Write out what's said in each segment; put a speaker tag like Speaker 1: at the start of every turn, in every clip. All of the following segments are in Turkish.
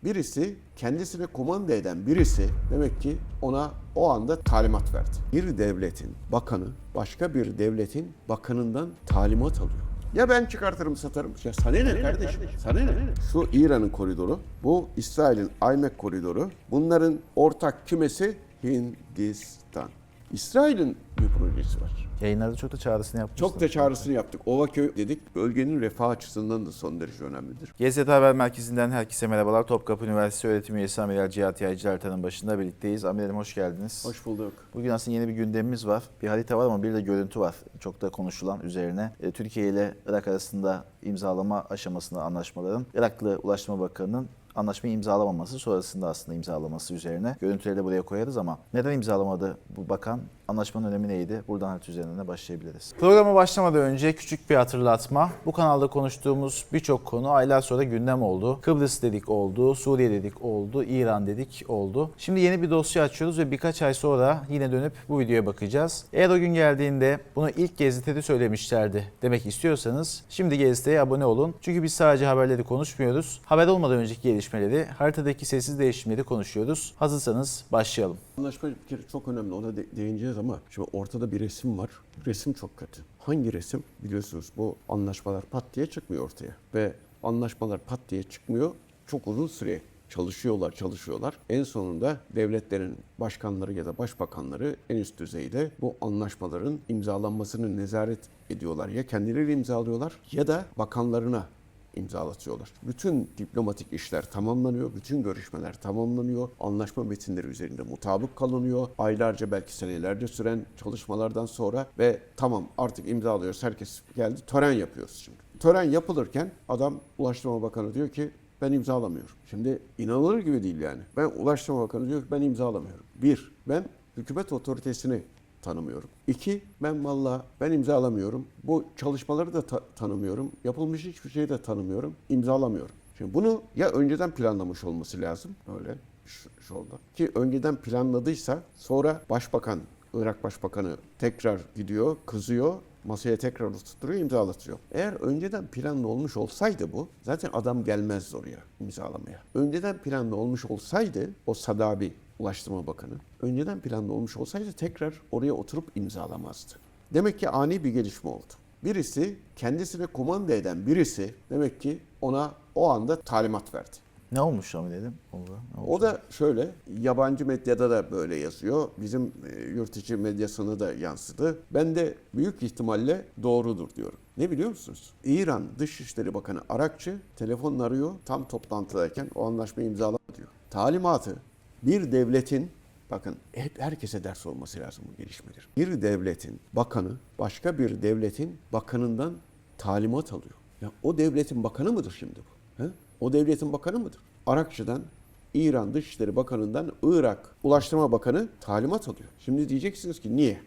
Speaker 1: Birisi kendisine kumanda eden birisi demek ki ona o anda talimat verdi. Bir devletin bakanı başka bir devletin bakanından talimat alıyor. Ya ben çıkartırım satarım. Ya sana ne kardeşim? Sana ne? Şu İran'ın koridoru, bu İsrail'in IMEC koridoru. Bunların ortak kümesi Hindistan. İsrail'in bir projesi var.
Speaker 2: Yayınlarda çok da çağrısını yapmışlar.
Speaker 1: Çok da çağrısını yaptık. Ovaköy dedik. Bölgenin refah açısından da son derece önemlidir.
Speaker 2: GZT Haber Merkezi'nden herkese merhabalar. Topkapı Üniversitesi öğretim üyesi Amiral Cihat Yaycı haritanın başında birlikteyiz. Amiralim hoş geldiniz.
Speaker 1: Hoş bulduk.
Speaker 2: Bugün aslında yeni bir gündemimiz var. Bir harita var ama bir de görüntü var. Çok da konuşulan üzerine. Türkiye ile Irak arasında imzalama aşamasında anlaşmaların Iraklı Ulaştırma Bakanı'nın anlaşmayı imzalamaması, sonrasında aslında imzalaması üzerine. Görüntüleri de buraya koyarız ama neden imzalamadı bu bakan? Anlaşmanın önemi neydi? Buradan harita üzerinden başlayabiliriz. Programa başlamadan önce küçük bir hatırlatma. Bu kanalda konuştuğumuz birçok konu aylar sonra gündem oldu. Kıbrıs dedik oldu, Suriye dedik oldu, İran dedik oldu. Şimdi yeni bir dosya açıyoruz ve birkaç ay sonra yine dönüp bu videoya bakacağız. Eğer o gün geldiğinde bunu ilk gazetede söylemişlerdi demek istiyorsanız şimdi gazeteye abone olun. Çünkü biz sadece haberleri konuşmuyoruz. Haber olmadan önceki gelişmeleri, haritadaki sessiz değişimleri konuşuyoruz. Hazırsanız başlayalım.
Speaker 1: Anlaşma bir kere çok önemli. Ona değineceğiz ama şimdi ortada bir resim var. Resim çok kötü. Hangi resim? Biliyorsunuz bu anlaşmalar pat diye çıkmıyor ortaya. Ve anlaşmalar pat diye çıkmıyor. Çok uzun süre çalışıyorlar. En sonunda devletlerin başkanları ya da başbakanları en üst düzeyde bu anlaşmaların imzalanmasını nezaret ediyorlar. Ya kendileri imzalıyorlar ya da bakanlarına imzalatıyorlar. Bütün diplomatik işler tamamlanıyor, bütün görüşmeler tamamlanıyor, anlaşma metinleri üzerinde mutabık kalınıyor. Aylarca belki senelerce süren çalışmalardan sonra ve tamam artık imzalıyoruz, herkes geldi, tören yapıyoruz şimdi. Tören yapılırken adam Ulaştırma Bakanı diyor ki ben imzalamıyorum. Şimdi inanılır gibi değil yani. Ulaştırma Bakanı diyor ki ben imzalamıyorum. Bir, ben hükümet otoritesini tanımıyorum. İki, ben imzalamıyorum. Bu çalışmaları da tanımıyorum. Yapılmış hiçbir şeyi de tanımıyorum. İmzalamıyorum. Şimdi bunu ya önceden planlamış olması lazım. Öyle şu oldu. Ki önceden planladıysa sonra Irak Başbakanı tekrar gidiyor, kızıyor. Masaya tekrar oturtuyor, imzalatıyor. Eğer önceden planlı olmuş olsaydı bu, zaten adam gelmezdi oraya imzalamaya. Önceden planlı olmuş olsaydı o Sadabi Ulaştırma Bakanı, önceden planlı olmuş olsaydı tekrar oraya oturup imzalamazdı. Demek ki ani bir gelişme oldu. Birisi, kendisine kumanda eden birisi demek ki ona o anda talimat verdi.
Speaker 2: Ne olmuş Amiralim?
Speaker 1: O da şöyle, yabancı medyada da böyle yazıyor. Bizim yurt içi medyasını da yansıdı. Ben de büyük ihtimalle doğrudur diyorum. Ne biliyor musunuz? İran Dışişleri Bakanı Arakçı telefonla arıyor. Tam toplantıdayken o anlaşmayı imzala diyor. Talimatı bir devletin, bakın hep herkese ders olması lazım bu gelişmedir. Bir devletin bakanı başka bir devletin bakanından talimat alıyor. Ya o devletin bakanı mıdır şimdi bu? He? O devletin bakanı mıdır? Arakçı'dan, İran Dışişleri Bakanı'ndan Irak Ulaştırma Bakanı talimat alıyor. Şimdi diyeceksiniz ki niye?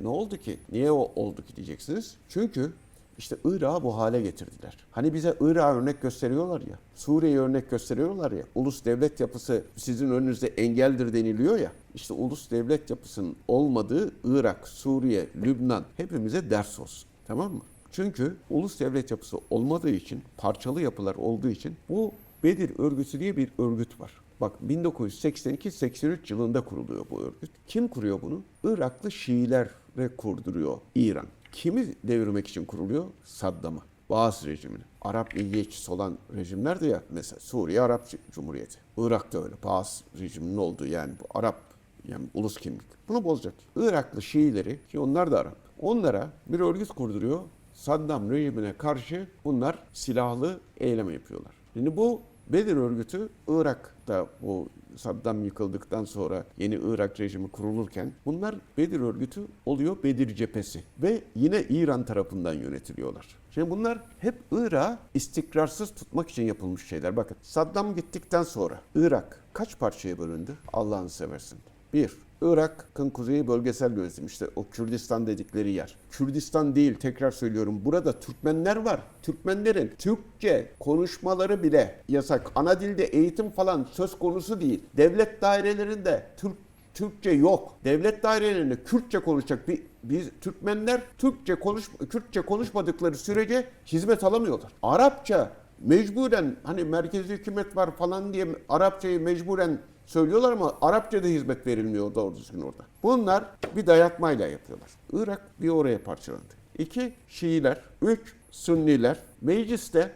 Speaker 1: Ne oldu ki? Niye oldu ki diyeceksiniz. Çünkü işte Irak'ı bu hale getirdiler. Hani bize Irak'ı örnek gösteriyorlar ya, Suriye'yi örnek gösteriyorlar ya, ulus devlet yapısı sizin önünüzde engeldir deniliyor ya, işte ulus devlet yapısının olmadığı Irak, Suriye, Lübnan hepimize ders olsun. Tamam mı? Çünkü ulus devlet yapısı olmadığı için, parçalı yapılar olduğu için bu Bedir Örgütü diye bir örgüt var. Bak 1982-83 yılında kuruluyor bu örgüt. Kim kuruyor bunu? Iraklı Şiilerle kurduruyor İran. Kimi devirmek için kuruluyor? Saddam'ı. Baas rejimini. Arap milliyetçisi olan rejimlerdi ya, mesela Suriye Arap Cumhuriyeti. Irak'ta öyle. Baas rejiminin olduğu yani bu Arap, yani ulus kimlik. Bunu bozacak. Iraklı Şiileri, ki onlar da Arap, onlara bir örgüt kurduruyor. Saddam rejimine karşı bunlar silahlı eylem yapıyorlar. Şimdi bu Bedir örgütü Irak'ta, bu Saddam yıkıldıktan sonra yeni Irak rejimi kurulurken bunlar Bedir örgütü oluyor, Bedir cephesi ve yine İran tarafından yönetiliyorlar. Şimdi bunlar hep Irak'ı istikrarsız tutmak için yapılmış şeyler. Bakın Saddam gittikten sonra Irak kaç parçaya bölündü? Allah'ını seversin. Bir, Irak'ın kuzeyi bölgesel yönetim, işte o Kürdistan dedikleri yer. Kürdistan değil, tekrar söylüyorum, burada Türkmenler var. Türkmenlerin Türkçe konuşmaları bile yasak. Ana dilde eğitim falan söz konusu değil. Devlet dairelerinde Türkçe yok. Devlet dairelerinde Kürtçe konuşacak biz Türkmenler Kürtçe konuşmadıkları sürece hizmet alamıyorlar. Arapça mecburen hani merkezi hükümet var falan diye Arapçayı mecburen söylüyorlar ama Arapçada hizmet verilmiyor doğru düzgün orada. Bunlar bir dayatmayla yapıyorlar. Irak bir oraya parçalandı. 2 Şiiler, 3 Sünniler. Mecliste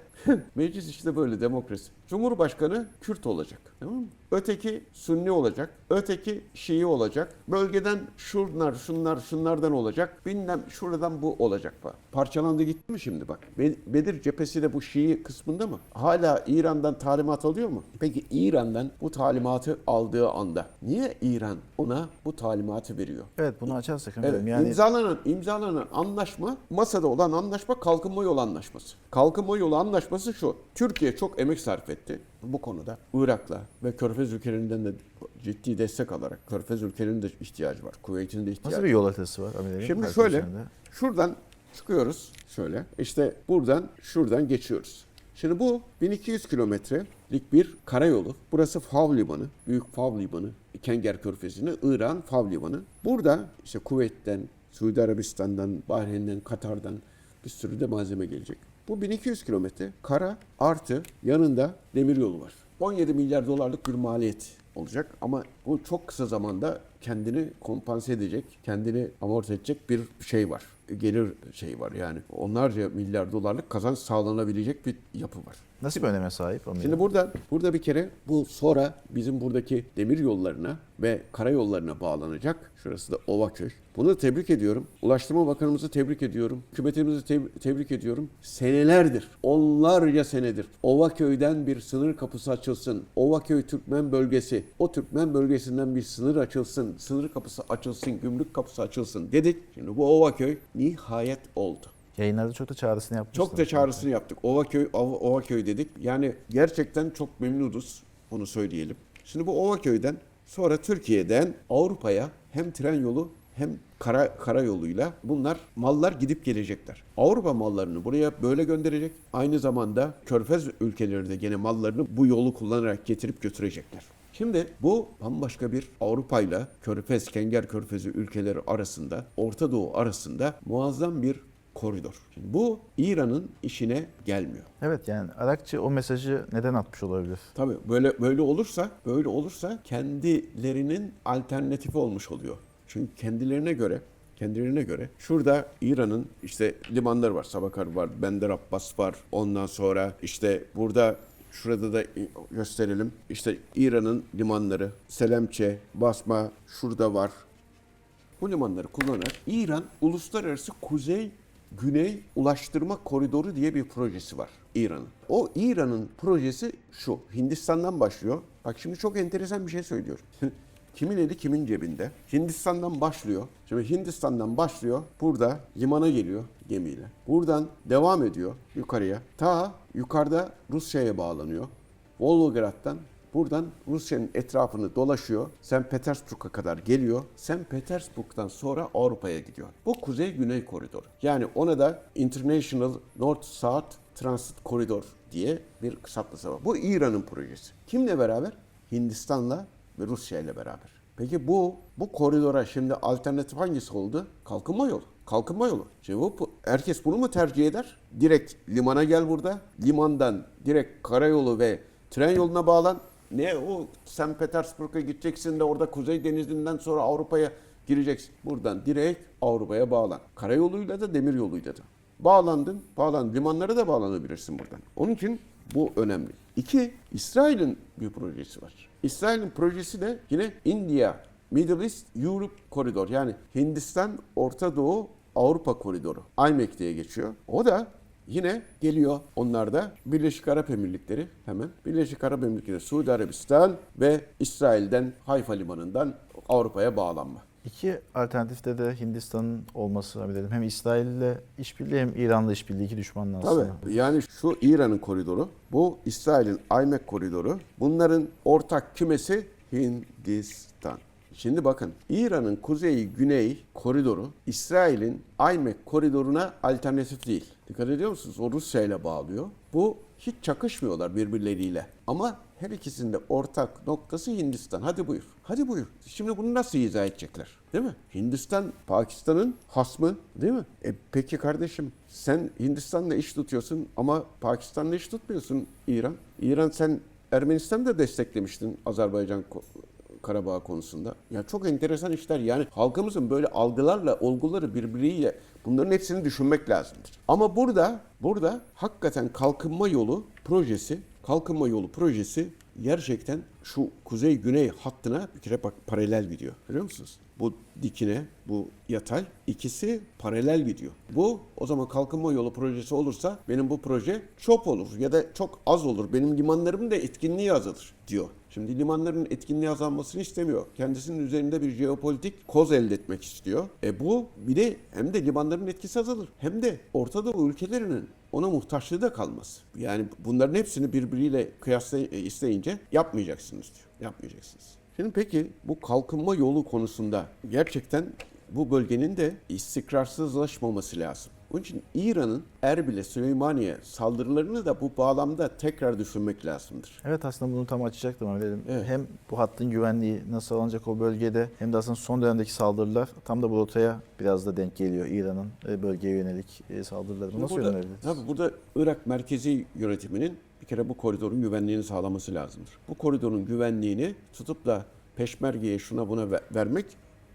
Speaker 1: meclis işte böyle demokrasi. Cumhurbaşkanı Kürt olacak. Tamam mı? Öteki Sünni olacak. Öteki Şii olacak. Bölgeden şunlardan olacak. Bilmem şuradan bu olacak falan. Parçalandı gitti mi şimdi bak. Bedir cephesi de bu Şii kısmında mı? Hala İran'dan talimat alıyor mu? Peki İran'dan bu talimatı aldığı anda niye İran ona bu talimatı veriyor?
Speaker 2: Evet, bunu açarsak
Speaker 1: Evet,
Speaker 2: yani
Speaker 1: imzalanan anlaşma, masada olan anlaşma Kalkınma Yolu Anlaşması. Kalkınma Yolu Anlaşması şu. Türkiye çok emek sarf etti bu konuda. Irak'la ve Körfez ülkelerinden de ciddi destek alarak. Körfez ülkelerinin de ihtiyacı var. Kuveyt'in de ihtiyacı
Speaker 2: nasıl
Speaker 1: var.
Speaker 2: bir yol haritası var Amerika'nın?
Speaker 1: Şimdi
Speaker 2: arkadaşlarında?
Speaker 1: şöyle, şuradan çıkıyoruz. Şöyle, işte şuradan geçiyoruz. Şimdi bu 1200 kilometrelik bir karayolu. Burası Fav Limanı, Büyük Fav Limanı, Kenger Körfezi'nin İran Fav Limanı. Burada işte Kuveyt'ten, Suudi Arabistan'dan, Bahreyn'den, Katar'dan bir sürü de malzeme gelecek. Bu 1200 kilometre kara artı yanında demiryolu var. 17 milyar dolarlık bir maliyet olacak ama bu çok kısa zamanda kendini kompanse edecek, kendini amorti edecek bir şey var. Gelir şeyi var yani onlarca milyar dolarlık kazanç sağlanabilecek bir yapı var.
Speaker 2: Nasıl bir öneme sahip Amerika?
Speaker 1: Şimdi burada bir kere bu sonra bizim buradaki demir yollarına ve karayollarına bağlanacak. Şurası da Ovaköy. Bunu tebrik ediyorum. Ulaştırma Bakanımızı tebrik ediyorum. Hükümetimizi tebrik ediyorum. Senelerdir, onlarca senedir Ovaköy'den bir sınır kapısı açılsın. Ovaköy Türkmen bölgesi, o Türkmen bölgesinden bir sınır açılsın, sınır kapısı açılsın, gümrük kapısı açılsın dedik. Şimdi bu Ovaköy nihayet oldu.
Speaker 2: Yayınlarda çok da çağrısını yapmışlar.
Speaker 1: Çok da çağrısını yaptık. Ovaköy dedik. Yani gerçekten çok memnunuz. Bunu söyleyelim. Şimdi bu Ovaköy'den sonra Türkiye'den Avrupa'ya hem tren yolu hem karayoluyla bunlar mallar gidip gelecekler. Avrupa mallarını buraya böyle gönderecek. Aynı zamanda Körfez ülkeleri de gene mallarını bu yolu kullanarak getirip götürecekler. Şimdi bu bambaşka bir Avrupa'yla Körfez, Kenger Körfezi ülkeleri arasında, Orta Doğu arasında muazzam bir koridor. Şimdi bu İran'ın işine gelmiyor.
Speaker 2: Evet, yani Arakçı o mesajı neden atmış olabilir?
Speaker 1: Tabii böyle olursa kendilerinin alternatifi olmuş oluyor. Çünkü kendilerine göre şurada İran'ın işte limanları var. Sabakar var, Bender Abbas var. Ondan sonra işte şurada da gösterelim. İşte İran'ın limanları, Selemçe, Basma şurada var. Bu limanları kullanarak İran uluslararası Kuzey-Güney Ulaştırma Koridoru diye bir projesi var İran'ın. O İran'ın projesi şu. Hindistan'dan başlıyor. Bak şimdi çok enteresan bir şey söylüyorum. Kimin eli kimin cebinde? Hindistan'dan başlıyor. Şimdi Hindistan'dan başlıyor. Burada limana geliyor gemiyle. Buradan devam ediyor yukarıya. Ta yukarıda Rusya'ya bağlanıyor. Volgograd'dan buradan Rusya'nın etrafını dolaşıyor. St. Petersburg'a kadar geliyor. St. Petersburg'dan sonra Avrupa'ya gidiyor. Bu Kuzey-Güney koridoru. Yani ona da International North-South Transit Corridor diye bir kısaltması var. Bu İran'ın projesi. Kimle beraber? Hindistan'la ve Rusya ile beraber. Peki bu koridora şimdi alternatif hangisi oldu? Kalkınma yolu. Kalkınma yolu. Şimdi herkes bunu mu tercih eder? Direkt limana gel burada. Limandan direkt karayolu ve tren yoluna bağlan. Ne o St. Petersburg'a gideceksin de orada Kuzey Denizi'nden sonra Avrupa'ya gireceksin. Buradan direkt Avrupa'ya bağlan. Karayoluyla da demir yoluyla da. Bağlandın. Limanlara da bağlanabilirsin buradan. Onun için bu önemli. 2. İsrail'in bir projesi var. İsrail'in projesi de yine India, Middle East, Europe koridor. Yani Hindistan, Orta Doğu, Avrupa koridoru. IMEC diye geçiyor. O da yine geliyor. Onlar da Birleşik Arap Emirlikleri hemen. Birleşik Arap Emirlikleri, Suudi Arabistan ve İsrail'den Hayfa Limanı'ndan Avrupa'ya bağlanma.
Speaker 2: İki alternatifte de Hindistan'ın olması hem İsrail'le işbirliği hem İran'la işbirliği, iki düşmanın aslında.
Speaker 1: Tabii. Yani şu İran'ın koridoru, bu İsrail'in IMEC koridoru. Bunların ortak kümesi Hindistan. Şimdi bakın İran'ın kuzey-güney koridoru İsrail'in IMEC koridoruna alternatif değil. Dikkat ediyor musunuz? O Rusya ile bağlıyor. Bu hiç çakışmıyorlar birbirleriyle. Ama her ikisinin de ortak noktası Hindistan. Hadi buyur. Hadi buyur. Şimdi bunu nasıl izah edecekler? Değil mi? Hindistan Pakistan'ın hasmı, değil mi? Peki kardeşim sen Hindistan'la iş tutuyorsun ama Pakistan'la iş tutmuyorsun İran. İran sen Ermenistan'ı da desteklemiştin Azerbaycan Karabağ konusunda. Ya çok enteresan işler. Yani halkımızın böyle algılarla olguları birbiriyle bunların hepsini düşünmek lazımdır. Ama burada hakikaten kalkınma yolu projesi gerçekten şu kuzey-güney hattına bir kere bak paralel gidiyor. Biliyor musunuz? Bu dikine, bu yatay ikisi paralel gidiyor. Bu o zaman kalkınma yolu projesi olursa benim bu proje çok olur ya da çok az olur. Benim limanlarımın da etkinliği azalır diyor. Şimdi limanların etkinliği azalmasını istemiyor. Kendisinin üzerinde bir jeopolitik koz elde etmek istiyor. Bu bir de hem de limanların etkisi azalır hem de Orta Doğu ülkelerinin ona muhtaçlığı da kalmaz. Yani bunların hepsini birbiriyle isteyince yapmayacaksınız diyor. Yapmayacaksınız. Şimdi peki bu kalkınma yolu konusunda gerçekten bu bölgenin de istikrarsızlaşmaması lazım. Onun için İran'ın Erbil'e, Süleymaniye saldırılarını da bu bağlamda tekrar düşünmek lazımdır.
Speaker 2: Evet, aslında bunu tam açacaktım ama dedim.
Speaker 1: Evet.
Speaker 2: Hem bu hattın güvenliği nasıl alınacak o bölgede hem de aslında son dönemdeki saldırılar tam da bu rotaya biraz da denk geliyor. İran'ın bölgeye yönelik saldırıları. Nasıl yönelebiliriz?
Speaker 1: Tabii burada Irak merkezi yönetiminin bir kere bu koridorun güvenliğini sağlaması lazımdır. Bu koridorun güvenliğini tutup da peşmergeye şuna buna vermek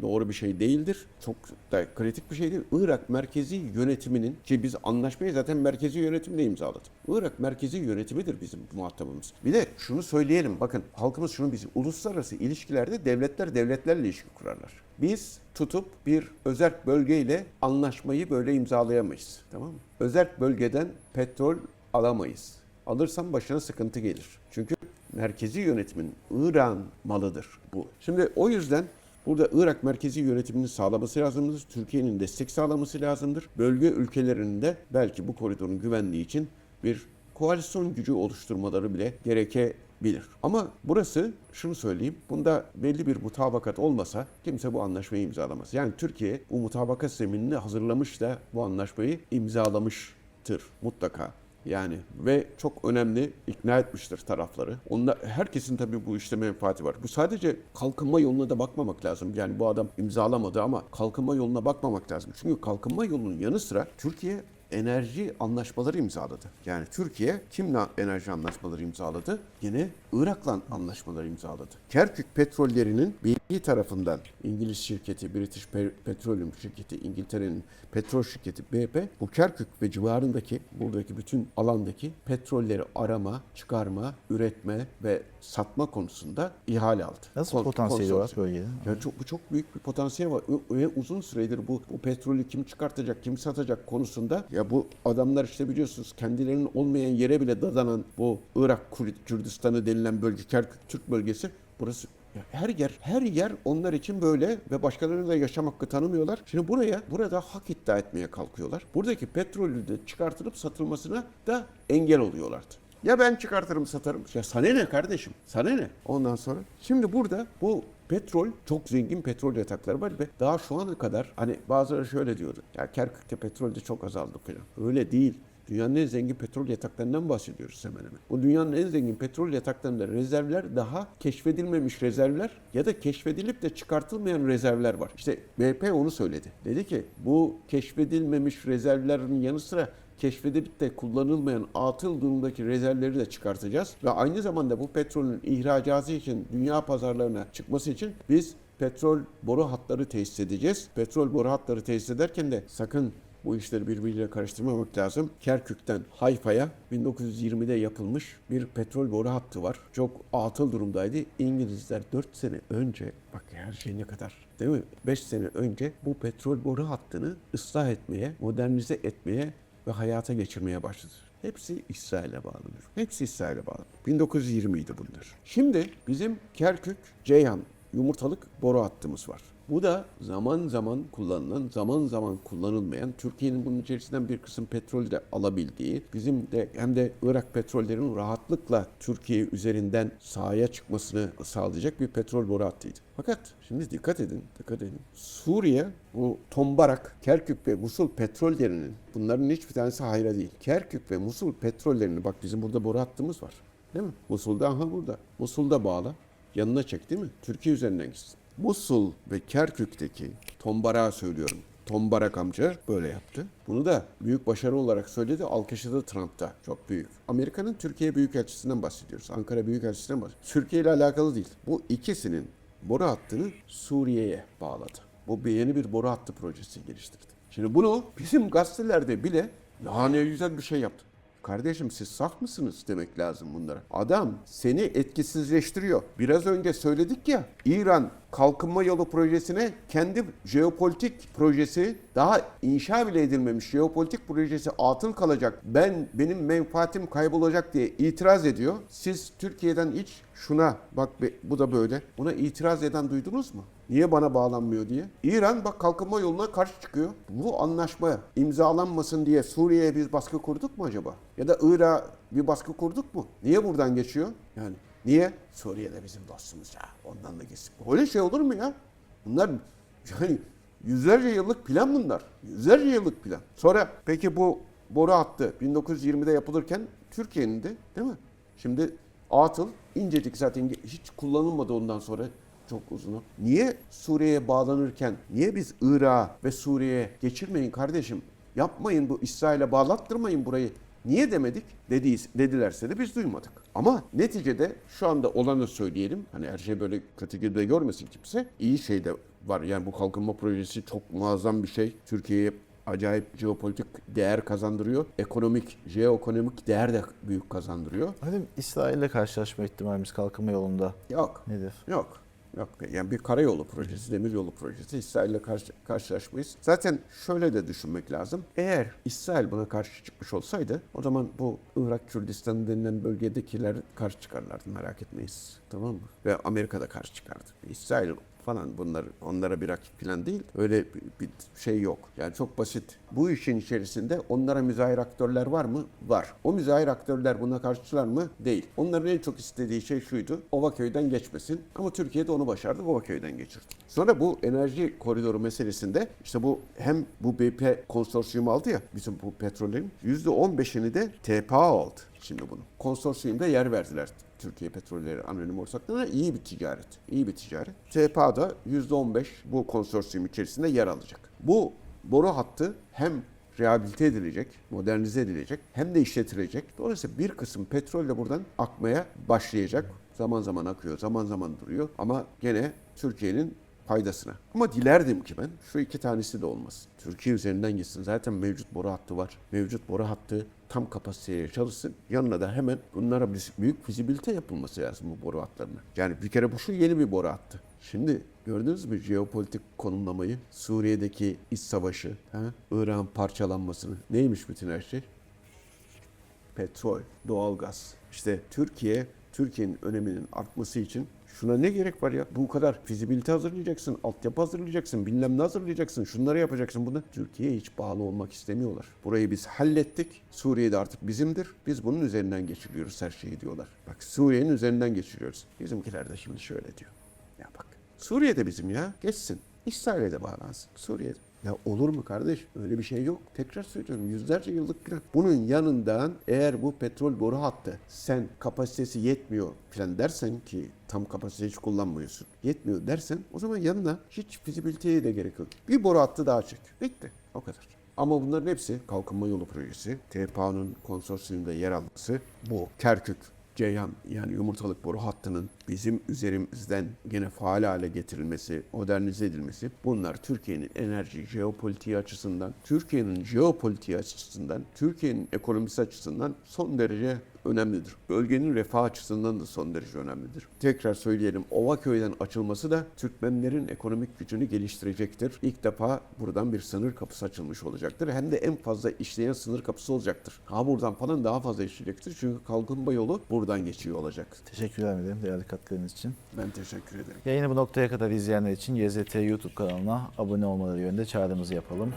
Speaker 1: doğru bir şey değildir. Çok da kritik bir şey değil. Irak merkezi yönetiminin ki biz anlaşmayı zaten merkezi yönetimle imzaladık. Irak merkezi yönetimidir bizim muhatabımız. Bir de şunu söyleyelim. Bakın halkımız şunu bizim uluslararası ilişkilerde devletler devletlerle ilişki kurarlar. Biz tutup bir özerk bölgeyle anlaşmayı böyle imzalayamayız. Tamam mı? Özerk bölgeden petrol alamayız. Alırsan başına sıkıntı gelir. Çünkü merkezi yönetimin İran malıdır bu. Şimdi o yüzden burada Irak merkezi yönetiminin sağlaması lazımdır. Türkiye'nin destek sağlaması lazımdır. Bölge ülkelerinin de belki bu koridorun güvenliği için bir koalisyon gücü oluşturmaları bile gerekebilir. Ama burası şunu söyleyeyim. Bunda belli bir mutabakat olmasa kimse bu anlaşmayı imzalamaz. Yani Türkiye bu mutabakat zeminini hazırlamış da bu anlaşmayı imzalamıştır mutlaka. Yani ve çok önemli ikna etmiştir tarafları. Herkesin tabii bu işte menfaati var. Bu sadece kalkınma yoluna da bakmamak lazım. Yani bu adam imzalamadı ama kalkınma yoluna bakmamak lazım. Çünkü kalkınma yolunun yanı sıra Türkiye enerji anlaşmaları imzaladı. Yani Türkiye kimle enerji anlaşmaları imzaladı? Yine Irak'la anlaşmaları imzaladı. Kerkük petrollerinin BP tarafından İngiliz şirketi, British Petroleum şirketi, İngiltere'nin petrol şirketi BP bu Kerkük ve civarındaki buradaki bütün alandaki petrolleri arama, çıkarma, üretme ve satma konusunda ihale aldı.
Speaker 2: Nasıl potansiyeli var bölgede?
Speaker 1: Yani bu çok büyük bir potansiyel var. Ve uzun süredir bu petrolü kim çıkartacak, kim satacak konusunda ya bu adamlar işte biliyorsunuz kendilerinin olmayan yere bile dadanan bu Irak Kürdistan'ı denilen bölge, Kerkük Türk bölgesi burası. Her yer onlar için böyle ve başkalarına da yaşam hakkı tanımıyorlar. Şimdi burada hak iddia etmeye kalkıyorlar. Buradaki petrolü de çıkartılıp satılmasına da engel oluyorlardı. Ya ben çıkartırım satarım. Ya sana ne kardeşim? Sana ne? Ondan sonra. Şimdi burada bu petrol, çok zengin petrol yatakları var ve daha şu ana kadar hani bazıları şöyle diyordu. Ya Kerkük'te petrol de çok azaldı falan. Öyle değil. Dünyanın en zengin petrol yataklarından bahsediyoruz hemen hemen. Bu dünyanın en zengin petrol yataklarında rezervler daha keşfedilmemiş rezervler ya da keşfedilip de çıkartılmayan rezervler var. İşte BP onu söyledi. Dedi ki bu keşfedilmemiş rezervlerin yanı sıra keşfedilip de kullanılmayan atıl durumdaki rezervleri de çıkartacağız. Ve aynı zamanda bu petrolün ihracatı için dünya pazarlarına çıkması için biz petrol boru hatları tesis edeceğiz. Petrol boru hatları tesis ederken de sakın bu işleri birbiriyle karıştırmamak lazım. Kerkük'ten Hayfa'ya 1920'de yapılmış bir petrol boru hattı var. Çok atıl durumdaydı. İngilizler 4 sene önce, bak her şey ne kadar değil mi? 5 sene önce bu petrol boru hattını ıslah etmeye, modernize etmeye ve hayata geçirmeye başladı. Hepsi İsrail'e bağlanıyor. Hepsi İsrail'e bağlı. 1920 idi bunlar. Şimdi bizim Kerkük-Ceyhan yumurtalık boru hattımız var. Bu da zaman zaman kullanılan, zaman zaman kullanılmayan, Türkiye'nin bunun içerisinden bir kısım petrolü de alabildiği, bizim de hem de Irak petrollerinin rahatlıkla Türkiye üzerinden sahaya çıkmasını sağlayacak bir petrol boru hattıydı. Fakat şimdi dikkat edin. Suriye bu Tombarak, Kerkük ve Musul petrollerinin bunların hiçbir tanesi hayra değil. Kerkük ve Musul petrollerini bak bizim burada boru hattımız var. Değil mi? Musul'da aha burada. Musul'da bağla. Yanına çek değil mi? Türkiye üzerinden gitsin. Musul ve Kerkük'teki Tombarak'a söylüyorum. Tombarak amca böyle yaptı. Bunu da büyük başarı olarak söyledi. Alkışladı Trump'ta. Çok büyük. Amerika'nın Türkiye Büyükelçisi'nden bahsediyoruz. Ankara Büyükelçisi'nden bahsediyoruz. Türkiye ile alakalı değil. Bu ikisinin boru hattını Suriye'ye bağladı. Bu yeni bir boru hattı projesi geliştirdi. Şimdi bunu bizim gazetelerde bile ya ne güzel bir şey yaptı. Kardeşim siz saf mısınız demek lazım bunlara. Adam seni etkisizleştiriyor. Biraz önce söyledik ya, İran kalkınma yolu projesine kendi jeopolitik projesi, daha inşa bile edilmemiş jeopolitik projesi atıl kalacak, benim menfaatim kaybolacak diye itiraz ediyor. Siz Türkiye'den hiç şuna bak bu da böyle, buna itiraz eden duydunuz mu? Niye bana bağlanmıyor diye. İran bak kalkınma yoluna karşı çıkıyor. Bu anlaşma imzalanmasın diye Suriye'ye bir baskı kurduk mu acaba? Ya da Irak'a bir baskı kurduk mu? Niye buradan geçiyor? Yani niye? Suriye'de bizim dostumuz ya. Ondan da geçsin. Öyle şey olur mu ya? Bunlar yani yüzlerce yıllık plan bunlar. Yüzlerce yıllık plan. Sonra peki bu boru hattı 1920'de yapılırken Türkiye'nin de değil mi? Şimdi atıl incecik zaten hiç kullanılmadı ondan sonra. Çok uzun. Niye Suriye'ye bağlanırken, niye biz Irak'a ve Suriye'ye geçirmeyin kardeşim? Yapmayın bu İsrail'e bağlattırmayın burayı. Niye demedik? Dedilerse de biz duymadık. Ama neticede şu anda olanı söyleyelim. Hani her şey böyle kategoride görmesin kimse. İyi şey de var. Yani bu kalkınma projesi çok muazzam bir şey. Türkiye'ye acayip jeopolitik değer kazandırıyor. Ekonomik, jeoekonomik değer de büyük kazandırıyor.
Speaker 2: Hadi İsrail'le karşılaşma ihtimalimiz kalkınma yolunda
Speaker 1: Yok.
Speaker 2: nedir?
Speaker 1: Yok. Yok. Yani bir karayolu projesi, demiryolu projesi. İsrail'le karşılaşmayız. Zaten şöyle de düşünmek lazım. Eğer İsrail buna karşı çıkmış olsaydı o zaman bu Irak, Kürdistan denilen bölgedekiler karşı çıkarlardı. Merak etmeyiz. Tamam mı? Ve Amerika da karşı çıkardı. İsrail falan onlara bir rakip falan değil. Öyle bir şey yok. Yani çok basit. Bu işin içerisinde onlara müzahir aktörler var mı? Var. O müzahir aktörler buna karşılar mı? Değil. Onların en çok istediği şey şuydu. Ovaköy'den geçmesin. Ama Türkiye de onu başardı. Ovaköy'den geçirdi. Sonra bu enerji koridoru meselesinde işte bu hem bu BP konsorsiyumu aldı ya bizim bu petrolün %15'ini de TPA aldı. Şimdi bunu. Konsorsiyumda yer verdiler. Türkiye Petrolleri Anonim Ortaklığı'na iyi bir ticaret. İyi bir ticaret. TPA da %15 bu konsorsiyum içerisinde yer alacak. Bu boru hattı hem rehabilite edilecek, modernize edilecek hem de işletilecek. Dolayısıyla bir kısım petrol de buradan akmaya başlayacak. Zaman zaman akıyor, zaman zaman duruyor ama gene Türkiye'nin faydasına. Ama dilerdim ki ben şu iki tanesi de olmasın. Türkiye üzerinden gitsin. Zaten mevcut boru hattı var. Mevcut boru hattı tam kapasiteye çalışsın. Yanına da hemen bunlara büyük fizibilite yapılması lazım bu boru hatlarına. Yani bir kere bu şu yeni bir boru hattı. Şimdi gördünüz mü jeopolitik konumlamayı? Suriye'deki iç savaşı, Irak'ın parçalanmasını. Neymiş bütün her şey? Petrol, doğalgaz. İşte Türkiye'nin öneminin artması için şuna ne gerek var ya? Bu kadar fizibilite hazırlayacaksın, altyapı hazırlayacaksın, bilmem ne hazırlayacaksın, şunları yapacaksın bunu. Türkiye'ye hiç bağlı olmak istemiyorlar. Burayı biz hallettik. Suriye'de artık bizimdir. Biz bunun üzerinden geçiriyoruz her şeyi diyorlar. Bak Suriye'nin üzerinden geçiriyoruz. Bizimkiler de şimdi şöyle diyor. Ya bak Suriye'de bizim ya geçsin. İsrail'e de bağlansın. Suriye'de. Ya olur mu kardeş? Öyle bir şey yok. Tekrar söylüyorum yüzlerce yıllık plan. Bunun yanından eğer bu petrol boru hattı sen kapasitesi yetmiyor falan dersen ki tam kapasite hiç kullanmıyorsun. Yetmiyor dersen o zaman yanına hiç fizibiliteye de gerek yok. Bir boru hattı daha çek. Bitti. O kadar. Ama bunların hepsi kalkınma yolu projesi. TPA'nın konsorsiyumda yer alması. Bu Kerkük, Ceyhan yani yumurtalık boru hattının bizim üzerimizden gene faal hale getirilmesi, modernize edilmesi bunlar Türkiye'nin enerji, jeopolitiği açısından, Türkiye'nin ekonomisi açısından son derece önemlidir. Bölgenin refah açısından da son derece önemlidir. Tekrar söyleyelim, Ovaköy'den açılması da Türkmenlerin ekonomik gücünü geliştirecektir. İlk defa buradan bir sınır kapısı açılmış olacaktır. Hem de en fazla işleyen sınır kapısı olacaktır. Buradan falan daha fazla işleyecektir. Çünkü kalkınma yolu buradan geçiyor olacak.
Speaker 2: Teşekkürler ederim değerli katkılarınız için.
Speaker 1: Ben teşekkür ederim.
Speaker 2: Yayını bu noktaya kadar izleyenler için YZT YouTube kanalına abone olmaları yönünde çağrımızı yapalım.